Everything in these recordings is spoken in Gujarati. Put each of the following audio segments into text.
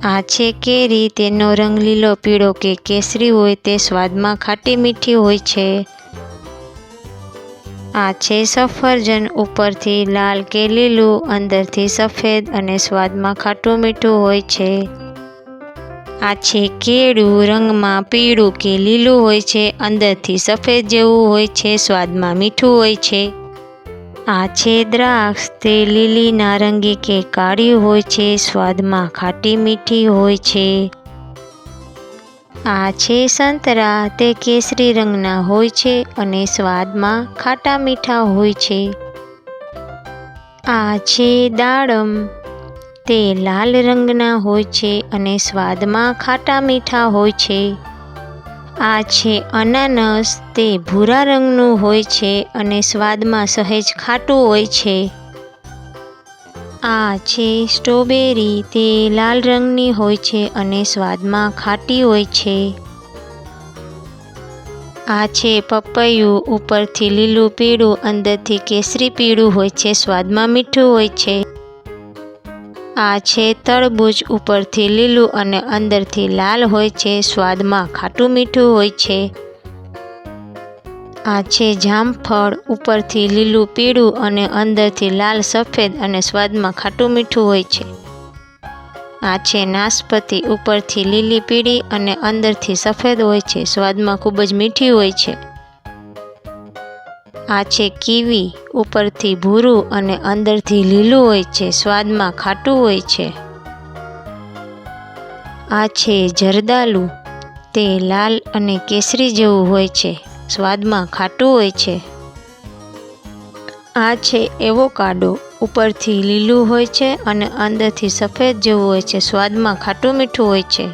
આ છે કેરી, તેનો રંગ લીલો, પીળો કે કેસરી હોય, તે સ્વાદમાં ખાટી મીઠી હોય છે. આ છે સફરજન, ઉપરથી લાલ કે લીલું, અંદરથી સફેદ અને સ્વાદમાં ખાટું મીઠું હોય છે. આ છે કેળું, રંગમાં પીળું કે લીલું હોય છે, અંદરથી સફેદ જેવું હોય છે, સ્વાદમાં મીઠું હોય છે. આ છે દ્રાક્ષ, તે લીલી, નારંગી કે કાળી હોય છે, સ્વાદમાં ખાટી મીઠી હોય છે. આ છે સંતરા, તે કેસરી રંગના હોય છે અને સ્વાદમાં ખાટા મીઠા હોય છે. આ છે દાડમ, તે લાલ રંગના હોય છે અને સ્વાદમાં ખાટા મીઠા હોય છે. આ છે અનાનસ, તે ભૂરા રંગનું હોય છે અને સ્વાદમાં સહેજ ખાટું હોય છે. આ છે સ્ટ્રોબેરી, તે લાલ રંગની હોય છે અને સ્વાદમાં ખાટી હોય છે. આ છે પપૈયું, ઉપરથી લીલું પીળું, અંદરથી કેસરી પીળું હોય છે, સ્વાદમાં મીઠું હોય છે. આ છે તરબૂચ, ઉપરથી લીલું અને અંદરથી લાલ હોય છે, સ્વાદમાં ખાટું મીઠું હોય છે. આ છે જામફળ, ઉપરથી લીલું પીળું અને અંદરથી લાલ સફેદ અને સ્વાદમાં ખાટું મીઠું હોય છે. આ છે નાશપતી, ઉપરથી લીલી પીળી અને અંદરથી સફેદ હોય છે, સ્વાદમાં ખૂબ જ મીઠી હોય છે. આ છે કીવી, ઉપરથી ભૂરું અને અંદરથી લીલું હોય છે, સ્વાદમાં ખાટું હોય છે. આ છે જરદાલુ, તે લાલ અને કેસરી જેવું હોય છે, સ્વાદમાં ખાટું હોય છે. આ છે એવોકાડો, ઉપરથી લીલું હોય છે અને અંદરથી સફેદ જેવું હોય છે, સ્વાદમાં ખાટું મીઠું હોય છે.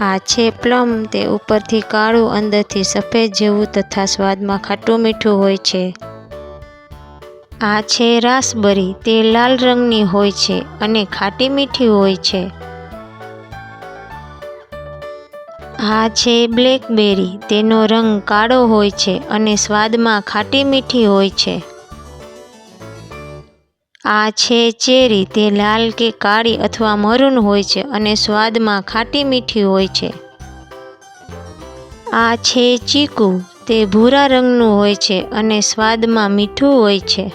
આ છે પ્લમ, તે ઉપરથી કાળું, અંદરથી સફેદ જેવું તથા સ્વાદમાં ખાટું મીઠું હોય છે. આ છે રાસબરી, તે લાલ રંગની હોય છે અને ખાટી મીઠી હોય છે. આ છે બ્લેકબેરી, તેનો રંગ કાળો હોય છે અને સ્વાદમાં ખાટી મીઠી હોય છે. આ છે ચેરી, તે લાલ કે કાળી અથવા મરૂન હોય છે અને સ્વાદમાં ખાટી મીઠી હોય છે. આ છે ચીકુ, તે ભૂરા રંગનું હોય છે અને સ્વાદમાં મીઠું હોય છે.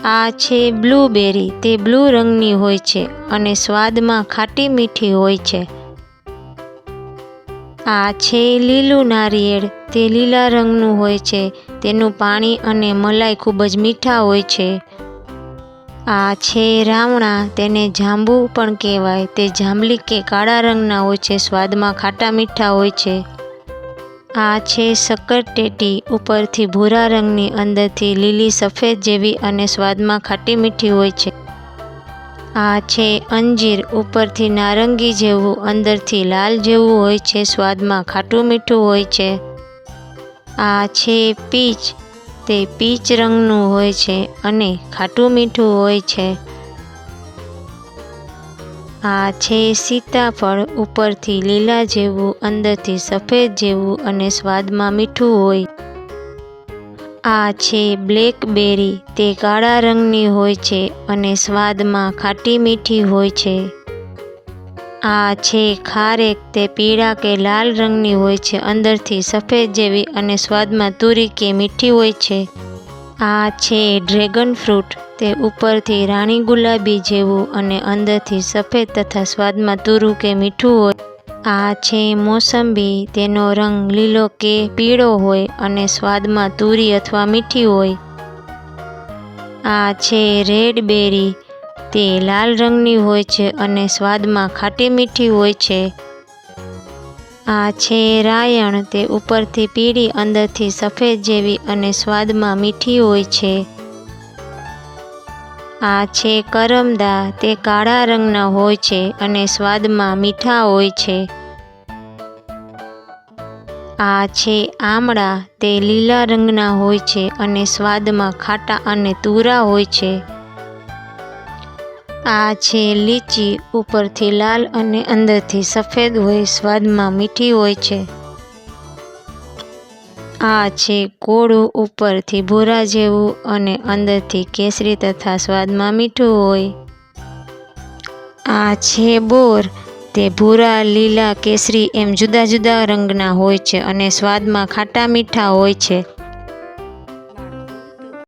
આ છે બ્લૂબેરી, તે બ્લુ રંગની હોય છે અને સ્વાદમાં ખાટી મીઠી હોય છે. આ છે લીલું નારિયેળ, તે લીલા રંગનું હોય છે, તેનું પાણી અને મલાઈ ખૂબ જ મીઠા હોય છે. આ છે રાવણા, તેને જાંબુ પણ કહેવાય, તે જાંબલી કે કાળા રંગના હોય છે, સ્વાદમાં ખાટા મીઠા હોય છે. આ છે શક્કરટેટી, ઉપરથી ભૂરા રંગની, અંદરથી લીલી સફેદ જેવી અને સ્વાદમાં ખાટી મીઠી હોય છે. આ છે અંજીર, ઉપરથી નારંગી જેવું, અંદરથી લાલ જેવું હોય છે, સ્વાદમાં ખાટું મીઠું હોય છે. આ છે પીચ, તે પીચ રંગનું હોય છે અને ખાટું મીઠું હોય છે. આ છે સીતાફળ, ઉપરથી લીલા જેવું, અંદરથી સફેદ જેવું અને સ્વાદમાં મીઠું હોય. આ છે બ્લેકબેરી, તે કાળા રંગની હોય છે અને સ્વાદમાં ખાટી મીઠી હોય છે. આ છે ખારેક, તે પીળા કે લાલ રંગની હોય છે, અંદરથી સફેદ જેવી અને સ્વાદમાં તુરી કે મીઠી હોય છે. આ છે ડ્રેગન ફ્રૂટ, તે ઉપરથી રાણી ગુલાબી જેવું અને અંદરથી સફેદ તથા સ્વાદમાં તુરું કે મીઠું હોય. આ છે મોસંબી, તેનો રંગ લીલો કે પીળો હોય અને સ્વાદમાં તુરી અથવા મીઠી હોય. આ છે રેડ બેરી, તે લાલ રંગની હોય છે અને સ્વાદમાં ખાટી મીઠી હોય છે. આ છે રાયણ, તે ઉપરથી પીળી, અંદરથી સફેદ જેવી અને સ્વાદમાં મીઠી હોય છે. આ છે કરમદા, તે કાળા રંગના હોય છે અને સ્વાદમાં મીઠા હોય છે. આ છે આમળા, તે લીલા રંગના હોય છે અને સ્વાદમાં ખાટા અને તુરા હોય છે. આ છે લીચી, ઉપરથી લાલ અને અંદરથી સફેદ હોય, સ્વાદમાં મીઠી હોય છે. આ છે કોળું, ઉપરથી ભૂરા જેવું અને અંદરથી કેસરી તથા સ્વાદમાં મીઠું હોય. આ છે બોર. તે ભૂરા, લીલા, કેસરી એમ જુદા જુદા રંગના હોય છે અને સ્વાદમાં ખાટા મીઠા હોય છે.